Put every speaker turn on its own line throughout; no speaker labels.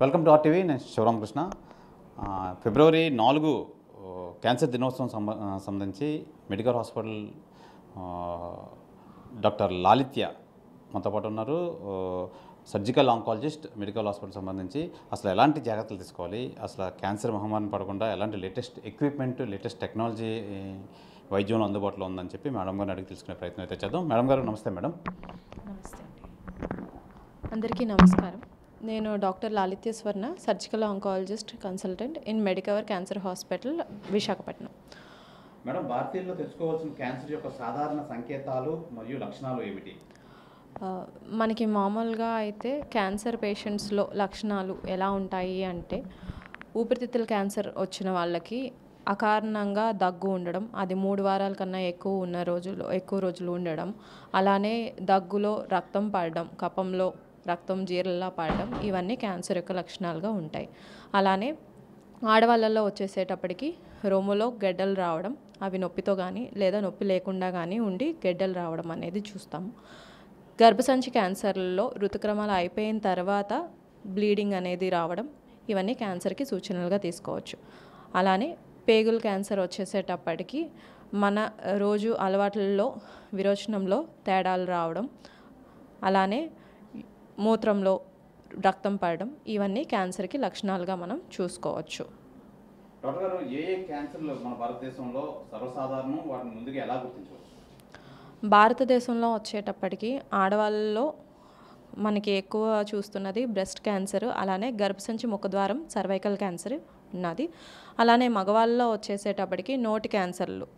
Welcome to RTV. నేను శివరామకృష్ణ. ఫిబ్రవరి 4 cancer దినోత్సవం సంబంధించి మెడికల్ హాస్పిటల్ డాక్టర్ లాలిత్య మనతో పాటు ఉన్నారు. సర్జికల్ ఆంకాలజిస్ట్ మెడికల్ హాస్పిటల్ సంబంధించి అసలు ఎలాంటి జాగ్రత్తలు తీసుకోవాలి, అసలు క్యాన్సర్ మహమ్మారిని పడకుండా ఎలాంటి లేటెస్ట్ ఎక్విప్మెంట్, లేటెస్ట్ టెక్నాలజీ వైద్యంలో అందుబాటులో ఉందని చెప్పి మేడం గారిని అడిగి తెలుసుకునే ప్రయత్నం అయితే చేద్దాం. మేడం గారు నమస్తే. మేడం
నమస్తే అండి, అందరికీ నమస్కారం. నేను doctor Lalitya Swarna, surgical oncologist consultant in Medicover cancer hospital, Visakhapatnam.
Madam, భారతీయుల్లో తెలుసుకోవాల్సిన క్యాన్సర్ యొక్క సాధారణ సంకేతాలు మరియు లక్షణాలు ఏమిటి?
మనకి మామూలుగా అయితే క్యాన్సర్ పేషెంట్స్లో లక్షణాలు ఎలా ఉంటాయి అంటే, ఊపిరితిత్తుల క్యాన్సర్ వచ్చిన వాళ్ళకి అకారణంగా దగ్గు ఉండడం, అది 3 వారాల కన్నా ఎక్కువ రోజులు ఉండడం, అలానే దగ్గులో రక్తం పడడం, కఫంలో రక్తం జీరలా పడడం, ఇవన్నీ క్యాన్సర్ యొక్క లక్షణాలుగా ఉంటాయి. అలానే ఆడవాళ్ళల్లో వచ్చేసేటప్పటికి రొమ్ములో గెడ్డలు రావడం, అవి నొప్పితో కానీ లేదా నొప్పి లేకుండా కానీ ఉండి గెడ్డలు రావడం అనేది చూస్తాము. గర్భసంచి క్యాన్సర్లలో ఋతుక్రమాలు అయిపోయిన తర్వాత బ్లీడింగ్ అనేది రావడం, ఇవన్నీ క్యాన్సర్కి సూచనలుగా తీసుకోవచ్చు. అలానే పేగుల క్యాన్సర్ వచ్చేసేటప్పటికి మన రోజు అలవాట్లలో విరోచనంలో తేడాలు రావడం, అలానే మూత్రంలో రక్తం పడడం, ఇవన్నీ క్యాన్సర్కి లక్షణాలుగా మనం చూసుకోవచ్చు.
డాక్టర్ గారు, ఏ క్యాన్సర్లు మన భారతదేశంలో సర్వసాధారణం, వాటిని ముందుగా ఎలా గుర్తించవచ్చు?
భారతదేశంలో వచ్చేటప్పటికి ఆడవాళ్ళలో మనకి ఎక్కువ చూస్తున్నది బ్రెస్ట్ క్యాన్సర్, అలానే గర్భసంచి ముఖద్వారం సర్వైకల్ క్యాన్సర్ ఉన్నది. అలానే మగవాళ్ళలో వచ్చేసేటప్పటికి నోటి క్యాన్సర్లు,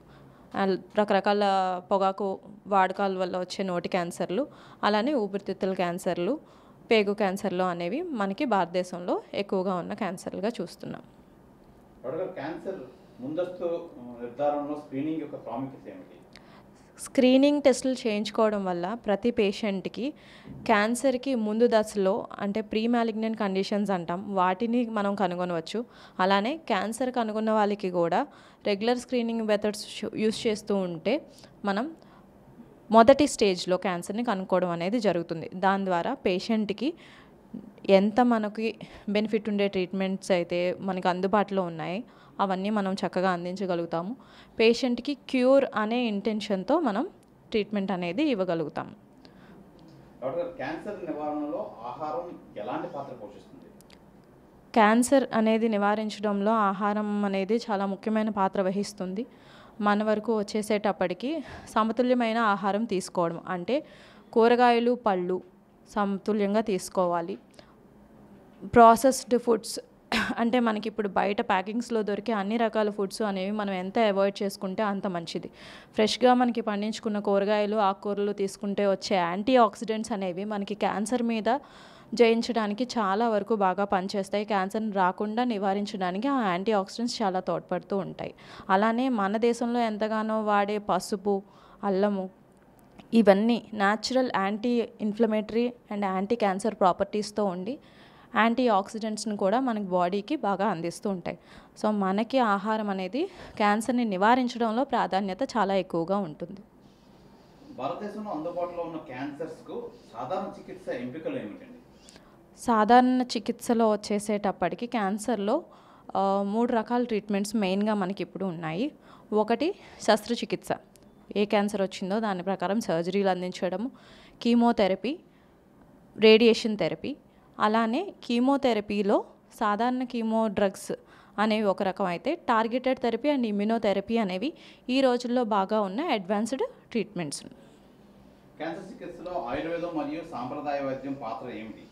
రకరకాల పొగాకు వాడకాల వల్ల వచ్చే నోటి క్యాన్సర్లు, అలానే ఊపిరితిత్తుల క్యాన్సర్లు, పేగు క్యాన్సర్లు అనేవి మనకి భారతదేశంలో ఎక్కువగా ఉన్న క్యాన్సర్లుగా చూస్తున్నాం.
క్యాన్సర్ ముందస్తు నిర్ధారణలో స్క్రీనింగ్ యొక్క ప్రాముఖ్యత ఏమిటి?
స్క్రీనింగ్ టెస్టులు చేయించుకోవడం వల్ల ప్రతి పేషెంట్కి క్యాన్సర్కి ముందు దశలో, అంటే ప్రీ మ్యాలిగ్నెంట్ కండిషన్స్ అంటాం, వాటిని మనం కనుగొనవచ్చు. అలానే క్యాన్సర్ కనుగొన్న వాళ్ళకి కూడా రెగ్యులర్ స్క్రీనింగ్ మెథడ్స్ యూస్ చేస్తూ ఉంటే మనం మొదటి స్టేజ్లో క్యాన్సర్ని కనుక్కోవడం అనేది జరుగుతుంది. దాని ద్వారా పేషెంట్కి ఎంత మనకి బెనిఫిట్ ఉండే ట్రీట్మెంట్స్ అయితే మనకు అందుబాటులో ఉన్నాయి, అవన్నీ మనం చక్కగా అందించగలుగుతాము. పేషెంట్కి క్యూర్ అనే ఇంటెన్షన్తో మనం ట్రీట్మెంట్ అనేది ఇవ్వగలుగుతాం.
క్యాన్సర్ నివారణలో ఆహారం ఎలాంటి పాత్ర పోషిస్తుంది?
క్యాన్సర్ అనేది నివారించడంలో ఆహారం అనేది చాలా ముఖ్యమైన పాత్ర వహిస్తుంది. మన వరకు వచ్చేసేటప్పటికి సమతుల్యమైన ఆహారం తీసుకోవడం, అంటే కూరగాయలు, పళ్ళు సమతుల్యంగా తీసుకోవాలి. ప్రాసెస్డ్ ఫుడ్స్ అంటే మనకి ఇప్పుడు బయట ప్యాకింగ్స్లో దొరికే అన్ని రకాల ఫుడ్స్ అనేవి మనం ఎంత అవాయిడ్ చేసుకుంటే అంత మంచిది. ఫ్రెష్గా మనకి పండించుకున్న కూరగాయలు, ఆకుకూరలు తీసుకుంటే వచ్చే యాంటీ ఆక్సిడెంట్స్ అనేవి మనకి క్యాన్సర్ మీద జయించడానికి చాలా వరకు బాగా పనిచేస్తాయి. క్యాన్సర్ని రాకుండా నివారించడానికి ఆ యాంటీ ఆక్సిడెంట్స్ చాలా తోడ్పడుతూ ఉంటాయి. అలానే మన దేశంలో ఎంతగానో వాడే పసుపు, అల్లము, ఇవన్నీ natural anti inflammatory and anti cancer ప్రాపర్టీస్తో ఉండి యాంటీ ఆక్సిడెంట్స్ని కూడా మనకి బాడీకి బాగా అందిస్తూ ఉంటాయి. సో మనకి ఆహారం అనేది క్యాన్సర్ని నివారించడంలో ప్రాధాన్యత చాలా ఎక్కువగా ఉంటుంది.
భారతదేశంలో అందుబాటులో ఉన్న క్యాన్సర్స్కు సాధారణ చికిత్స ఎంపికలు ఏమిటండి?
సాధారణ చికిత్సలో వచ్చేసేటప్పటికి క్యాన్సర్లో 3 రకాల ట్రీట్మెంట్స్ మెయిన్గా మనకి ఇప్పుడు ఉన్నాయి. ఒకటి శస్త్రచికిత్స, ఏ క్యాన్సర్ వచ్చిందో దాని ప్రకారం సర్జరీలు అందించడము, కీమోథెరపీ, రేడియేషన్ థెరపీ. అలానే కీమోథెరపీలో సాధారణ కీమో డ్రగ్స్ అనేవి ఒక రకం అయితే, టార్గెటెడ్ థెరపీ అండ్ ఇమ్యూనోథెరపీ అనేవి ఈ రోజుల్లో బాగా ఉన్న అడ్వాన్స్డ్ ట్రీట్మెంట్స్.
క్యాన్సర్ చికిత్సలో ఆయుర్వేదం మరియు సాంప్రదాయ వైద్యం పాత్ర ఏమిటి?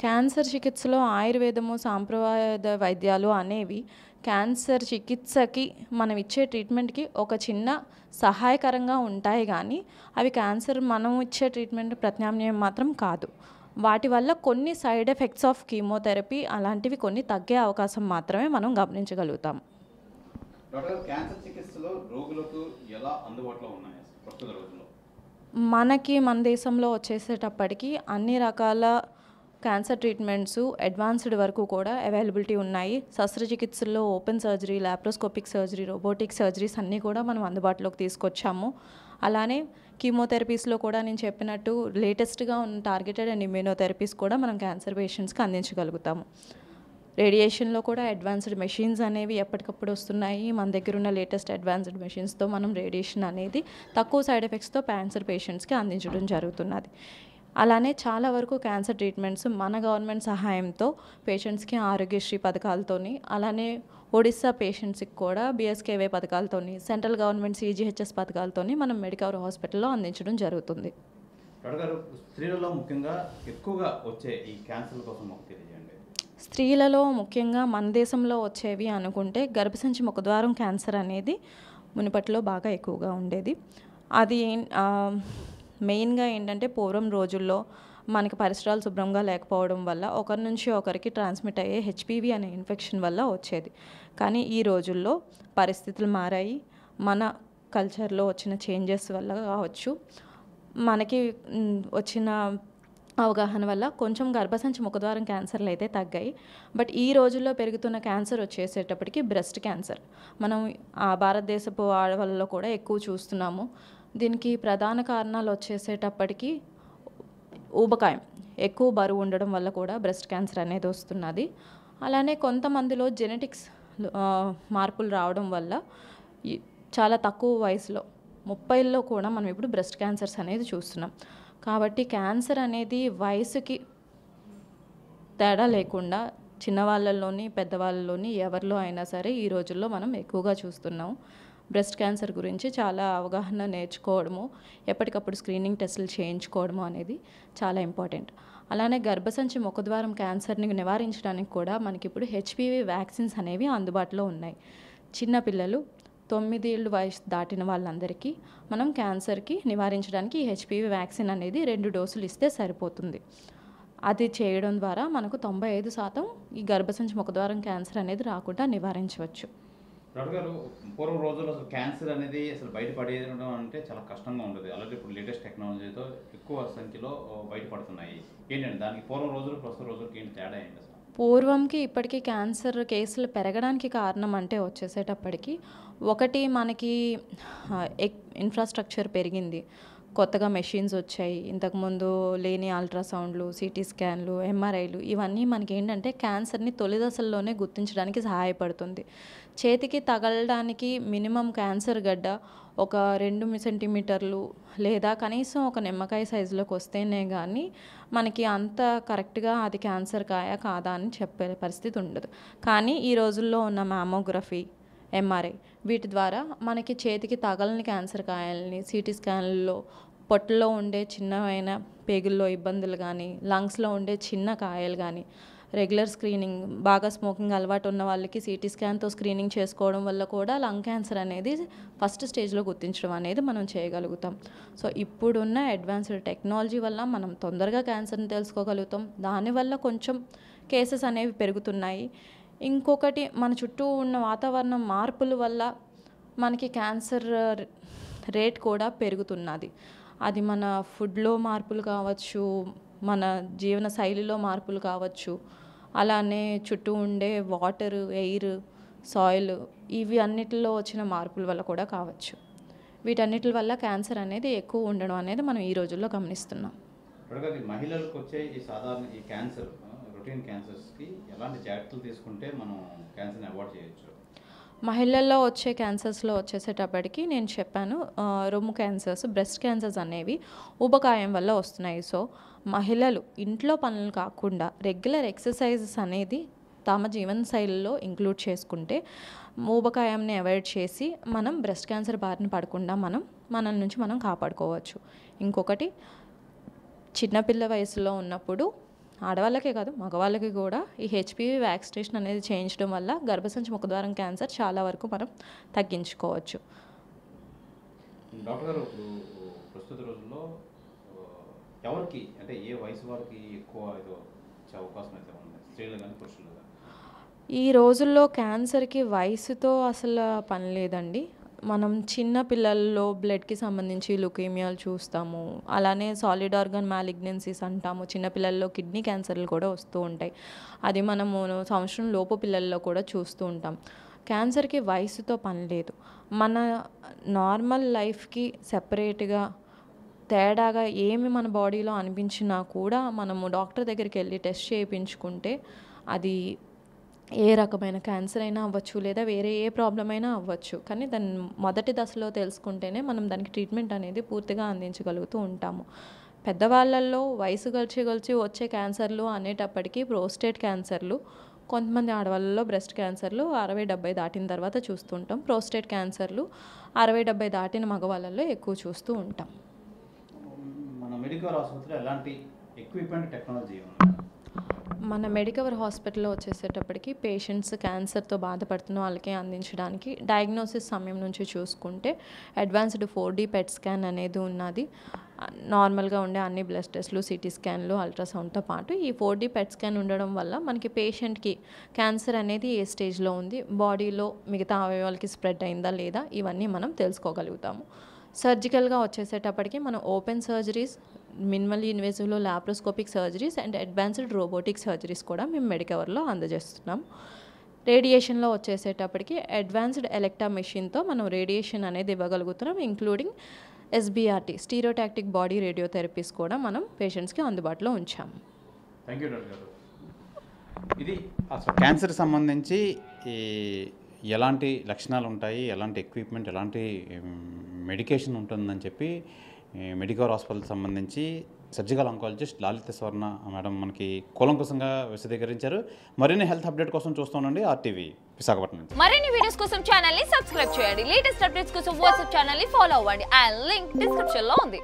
క్యాన్సర్ చికిత్సలో ఆయుర్వేదము, సాంప్రదాయ వైద్యాలు అనేవి క్యాన్సర్ చికిత్సకి మనం ఇచ్చే ట్రీట్మెంట్కి ఒక చిన్న సహాయకరంగా ఉంటాయి, కానీ అవి క్యాన్సర్ మనం ఇచ్చే ట్రీట్మెంట్ ప్రత్యామ్నాయం మాత్రం కాదు. వాటి వల్ల కొన్ని సైడ్ ఎఫెక్ట్స్ ఆఫ్ కీమోథెరపీ అలాంటివి కొన్ని తగ్గే అవకాశం మాత్రమే మనం గమనించగలుగుతాం.
క్యాన్సర్ చికిత్సలో రోగులకు ఎలా అందుబాటులో ఉన్నాయి ప్రస్తుత రోజుల్లో?
మన దేశంలో వచ్చేసేటప్పటికి అన్ని రకాల క్యాన్సర్ ట్రీట్మెంట్స్ అడ్వాన్స్డ్ వరకు కూడా అవైలబిలిటీ ఉన్నాయి. శస్త్రచికిత్సల్లో open surgery, laparoscopic surgery, robotic surgeries అన్నీ కూడా మనం అందుబాటులోకి తీసుకొచ్చాము. అలానే కీమోథెరపీస్లో కూడా నేను చెప్పినట్టు లేటెస్ట్గా ఉన్న టార్గెటెడ్ అండ్ ఇమ్యూనోథెరపీస్ కూడా మనం క్యాన్సర్ పేషెంట్స్కి అందించగలుగుతాము. రేడియేషన్లో కూడా అడ్వాన్స్డ్ మెషిన్స్ అనేవి ఎప్పటికప్పుడు వస్తున్నాయి. మన దగ్గర ఉన్న లేటెస్ట్ అడ్వాన్స్డ్ మెషిన్స్తో మనం రేడియేషన్ అనేది తక్కువ సైడ్ ఎఫెక్ట్స్తో క్యాన్సర్ పేషెంట్స్కి అందించడం జరుగుతున్నది. అలానే చాలా వరకు క్యాన్సర్ ట్రీట్మెంట్స్ మన గవర్నమెంట్ సహాయంతో పేషెంట్స్కి ఆరోగ్యశ్రీ పథకాలతోని, అలానే ఒడిస్సా పేషెంట్స్కి కూడా బిఎస్కేవై పథకాలతోని, సెంట్రల్ గవర్నమెంట్ సిజిహెచ్ఎస్ పథకాలతోని మనం మెడికవర్ హాస్పిటల్లో అందించడం జరుగుతుంది.
డాక్టర్ గారు, స్త్రీలలో ముఖ్యంగా ఎక్కువగా వచ్చే ఈ క్యాన్సర్ కోసం మాకు తెలియజేయండి.
స్త్రీలలో ముఖ్యంగా మన దేశంలో వచ్చేవి అనుకుంటే గర్భసంచి ముఖద్వారం క్యాన్సర్ అనేది మునుపట్లో బాగా ఎక్కువగా ఉండేది. అది మెయిన్గా ఏంటంటే పూర్వం రోజుల్లో మనకి పరిసరాలు శుభ్రంగా లేకపోవడం వల్ల ఒకరి నుంచి ఒకరికి ట్రాన్స్మిట్ అయ్యే హెచ్పివి అనే ఇన్ఫెక్షన్ వల్ల వచ్చేది. కానీ ఈ రోజుల్లో పరిస్థితులు మారాయి. మన కల్చర్లో వచ్చిన చేంజెస్ వల్ల కావచ్చు, మనకి వచ్చిన అవగాహన వల్ల కొంచెం గర్భసంచి ముఖద్వారం క్యాన్సర్లు అయితే తగ్గాయి. బట్ ఈ రోజుల్లో పెరుగుతున్న క్యాన్సర్ వచ్చేసేటప్పటికి బ్రెస్ట్ క్యాన్సర్ మనం భారతదేశపు ఆడవాళ్ళలో కూడా ఎక్కువ చూస్తున్నాము. దీనికి ప్రధాన కారణాలు వచ్చేసేటప్పటికి ఊబకాయం, ఎక్కువ బరువు ఉండడం వల్ల కూడా బ్రెస్ట్ క్యాన్సర్ అనేది వస్తున్నది. అలానే కొంతమందిలో జెనెటిక్స్ మార్పులు రావడం వల్ల చాలా తక్కువ వయసులో 30ల్లో కూడా మనం ఇప్పుడు బ్రెస్ట్ క్యాన్సర్స్ అనేది చూస్తున్నాం. కాబట్టి క్యాన్సర్ అనేది వయసుకి తేడా లేకుండా చిన్నవాళ్ళలోని పెద్దవాళ్ళలోని ఎవరిలో అయినా సరే ఈ రోజుల్లో మనం ఎక్కువగా చూస్తున్నాం. బ్రెస్ట్ క్యాన్సర్ గురించి చాలా అవగాహన నేర్చుకోవడము, ఎప్పటికప్పుడు స్క్రీనింగ్ టెస్టులు చేయించుకోవడము అనేది చాలా ఇంపార్టెంట్. అలానే గర్భసంచి ముఖద్వారం క్యాన్సర్ని నివారించడానికి కూడా మనకి ఇప్పుడు హెచ్పివి వ్యాక్సిన్స్ అనేవి అందుబాటులో ఉన్నాయి. చిన్నపిల్లలు 9 ఏళ్ళు వయసు దాటిన వాళ్ళందరికీ మనం క్యాన్సర్కి నివారించడానికి ఈ హెచ్పివి వ్యాక్సిన్ అనేది 2 డోసులు ఇస్తే సరిపోతుంది. అది చేయడం ద్వారా మనకు 95% ఈ గర్భసంచి ముఖద్వారం క్యాన్సర్ అనేది రాకుండా నివారించవచ్చు.
డాక్టర్ గారు, పూర్వం రోజుల్లో అసలు క్యాన్సర్ అనేది అసలు బయటపడేయడం అంటే చాలా కష్టంగా ఉండేది. అలాగే ఇప్పుడు లేటెస్ట్ టెక్నాలజీతో ఎక్కువ సంఖ్యలో బయటపడుతున్నాయి. ఏంటంటే దానికి పూర్వం రోజులు ప్రస్తుత రోజులకి ఏంటి తేడా ఏంటి అసలు?
పూర్వంకి ఇప్పటికీ క్యాన్సర్ కేసులు పెరగడానికి కారణం అంటే వచ్చేసేటప్పటికి ఒకటి మనకి ఇన్ఫ్రాస్ట్రక్చర్ పెరిగింది, కొత్తగా మెషిన్స్ వచ్చాయి. ఇంతకుముందు లేని అల్ట్రాసౌండ్లు, సిటీ స్కాన్లు, ఎంఆర్ఐలు ఇవన్నీ మనకి ఏంటంటే క్యాన్సర్ని తొలి దశల్లోనే గుర్తించడానికి సహాయపడుతుంది. చేతికి తగలడానికి మినిమం క్యాన్సర్ గడ్డ ఒక 2 సెంటీమీటర్లు లేదా కనీసం ఒక నిమ్మకాయ సైజులోకి వస్తేనే కానీ మనకి అంత కరెక్ట్గా అది క్యాన్సర్ కాయా కాదా అని చెప్పే పరిస్థితి ఉండదు. కానీ ఈ రోజుల్లో ఉన్న మ్యామోగ్రఫీ, ఎంఆర్ఐ వీటి ద్వారా మనకి చేతికి తగలని క్యాన్సర్ కాయల్ని సిటీ స్కాన్లలో పొట్టలో ఉండే చిన్నమైన పేగుల్లో ఇబ్బందులు కానీ, లంగ్స్లో ఉండే చిన్న కాయలు కానీ, రెగ్యులర్ స్క్రీనింగ్, బాగా స్మోకింగ్ అలవాటు ఉన్న వాళ్ళకి సిటీ స్కాన్తో స్క్రీనింగ్ చేసుకోవడం వల్ల కూడా లంగ్ క్యాన్సర్ అనేది ఫస్ట్ స్టేజ్లో గుర్తించడం అనేది మనం చేయగలుగుతాం. సో ఇప్పుడున్న అడ్వాన్స్డ్ టెక్నాలజీ వల్ల మనం తొందరగా క్యాన్సర్ని తెలుసుకోగలుగుతాం. దానివల్ల కొంచెం కేసెస్ అనేవి పెరుగుతున్నాయి. ఇంకొకటి మన చుట్టూ ఉన్న వాతావరణం మార్పుల వల్ల మనకి క్యాన్సర్ రేట్ కూడా పెరుగుతున్నది. అది మన ఫుడ్లో మార్పులు కావచ్చు, మన జీవన శైలిలో మార్పులు కావచ్చు, అలానే చుట్టూ ఉండే వాటర్, ఎయిర్, సాయిల్ ఇవి అన్నిటిలో వచ్చిన మార్పుల వల్ల కూడా కావచ్చు. వీటన్నిటి వల్ల క్యాన్సర్ అనేది ఎక్కువ ఉండడం అనేది మనం ఈ రోజుల్లో గమనిస్తున్నాం.
మహిళలకు వచ్చే ఈ సాధారణ ఈ క్యాన్సర్, రొటీన్ క్యాన్సర్స్కి ఎలాంటి జాగ్రత్తలు తీసుకుంటే మనం క్యాన్సర్ని అవాయిడ్ చేయొచ్చు?
మహిళల్లో వచ్చే క్యాన్సర్స్లో వచ్చేసేటప్పటికి నేను చెప్పాను, రొమ్ము క్యాన్సర్స్, బ్రెస్ట్ క్యాన్సర్స్ అనేవి ఊబకాయం వల్ల వస్తున్నాయి. సో మహిళలు ఇంట్లో పనులు కాకుండా రెగ్యులర్ ఎక్సర్సైజెస్ అనేది తమ జీవన శైలిలో ఇంక్లూడ్ చేసుకుంటే ఊబకాయంని అవాయిడ్ చేసి మనం బ్రెస్ట్ క్యాన్సర్ బారిన పడకుండా మన నుంచి మనం కాపాడుకోవచ్చు. ఇంకొకటి, చిన్నపిల్ల వయసులో ఉన్నప్పుడు ఆడవాళ్ళకే కాదు మగవాళ్ళకి కూడా ఈ హెచ్పివి వ్యాక్సినేషన్ అనేది చేయించడం వల్ల గర్భసంచి ముఖద్వారం క్యాన్సర్ చాలా వరకు మనం తగ్గించుకోవచ్చు.
డాక్టర్ గారు, ప్రస్తుత రోజుల్లో ఎవరికి అంటే ఏ వయసు వారికి ఎక్కువ వచ్చే అవకాశం అయితే ఉంది, స్త్రీలు కానీ పురుషులు కానీ?
ఈ రోజుల్లో క్యాన్సర్కి వయసుతో అసలు పని లేదండి. మనం చిన్న పిల్లల్లో బ్లడ్కి సంబంధించి లుకేమియాలు చూస్తాము, అలానే సాలిడ్ ఆర్గన్ మ్యాలిగ్నెన్సీస్ అంటాము. చిన్నపిల్లల్లో కిడ్నీ క్యాన్సర్లు కూడా వస్తూ ఉంటాయి. అది మనము సంవత్సరం లోపు పిల్లల్లో కూడా చూస్తూ ఉంటాం. క్యాన్సర్కి వయసుతో పని లేదు. మన నార్మల్ లైఫ్కి సెపరేట్గా తేడాగా ఏమి మన బాడీలో అనిపించినా కూడా మనము డాక్టర్ దగ్గరికి వెళ్ళి టెస్ట్ చేయించుకుంటే అది ఏ రకమైన క్యాన్సర్ అయినా అవ్వచ్చు, లేదా వేరే ఏ ప్రాబ్లం అయినా అవ్వచ్చు. కానీ దాన్ని మొదటి దశలో తెలుసుకుంటేనే మనం దానికి ట్రీట్మెంట్ అనేది పూర్తిగా అందించగలుగుతూ ఉంటాము. పెద్దవాళ్ళల్లో వయసు గలిచి వచ్చే క్యాన్సర్లు అనేటప్పటికీ ప్రోస్టేట్ క్యాన్సర్లు, కొంతమంది ఆడవాళ్ళలో బ్రెస్ట్ క్యాన్సర్లు 60-70 దాటిన తర్వాత చూస్తుంటాం. ప్రోస్టేట్ క్యాన్సర్లు 60-70 దాటిన మగవాళ్ళల్లో ఎక్కువ చూస్తూ ఉంటాం.
మన మెడికవర్ ఆసుపత్రిలో ఎలాంటి ఎక్విప్మెంట్ టెక్నాలజీ
మన మెడికవర్ హాస్పిటల్లో వచ్చేసేటప్పటికి పేషెంట్స్ క్యాన్సర్తో బాధపడుతున్న వాళ్ళకి అందించడానికి డయాగ్నోసిస్ సమయం నుంచి చూసుకుంటే అడ్వాన్స్డ్ 4D PET స్కాన్ అనేది ఉన్నది. నార్మల్గా ఉండే అన్ని బ్లడ్ టెస్ట్లు, సిటీ స్కాన్లు, అల్ట్రాసౌండ్తో పాటు ఈ 4D PET స్కాన్ ఉండడం వల్ల మనకి పేషెంట్కి క్యాన్సర్ అనేది ఏ స్టేజ్లో ఉంది, బాడీలో మిగతా అవయవాలకి స్ప్రెడ్ అయిందా లేదా, ఇవన్నీ మనం తెలుసుకోగలుగుతాము. సర్జికల్గా వచ్చేసేటప్పటికి మనం ఓపెన్ సర్జరీస్, మినిమల్లీ ఇన్వేజివ్లో laparoscopic surgeries and advanced robotic surgeries కూడా మేము మెడికవర్లో అందజేస్తున్నాం. రేడియేషన్లో వచ్చేసేటప్పటికి అడ్వాన్స్డ్ ఎలక్ట్రా మెషిన్తో మనం రేడియేషన్ అనేది ఇవ్వగలుగుతున్నాం. ఇంక్లూడింగ్ SBRT స్టీరియోటాక్టిక్ బాడీ రేడియోథెరపీస్ కూడా మనం పేషెంట్స్కి అందుబాటులో ఉంచాము.
థ్యాంక్ యూ డాక్టర్ గారు. ఇది అసలు క్యాన్సర్ సంబంధించి ఎలాంటి లక్షణాలు ఉంటాయి, ఎలాంటి ఎక్విప్మెంట్, ఎలాంటి మెడికేషన్ ఉంటుందని చెప్పి మెడికవర్ హాస్పిటల్కి సంబంధించి సర్జికల్ ఆంకాలజిస్ట్ లాలిత స్వర్ణ మేడం మనకి కూలంకషంగా విశదీకరించారు. మరిన్ని హెల్త్ అప్డేట్ కోసం చూస్తూనండి RTV విశాఖపట్నం.
మరిన్ని వీడియోస్ కోసం ఛానల్ ని సబ్స్క్రైబ్ చేయండి. లేటెస్ట్ అప్డేట్స్ కోసం వాట్సాప్ ఛానల్ ని ఫాలో అవ్వండి. ఆ లింక్ డిస్క్రిప్షన్ లో ఉంది.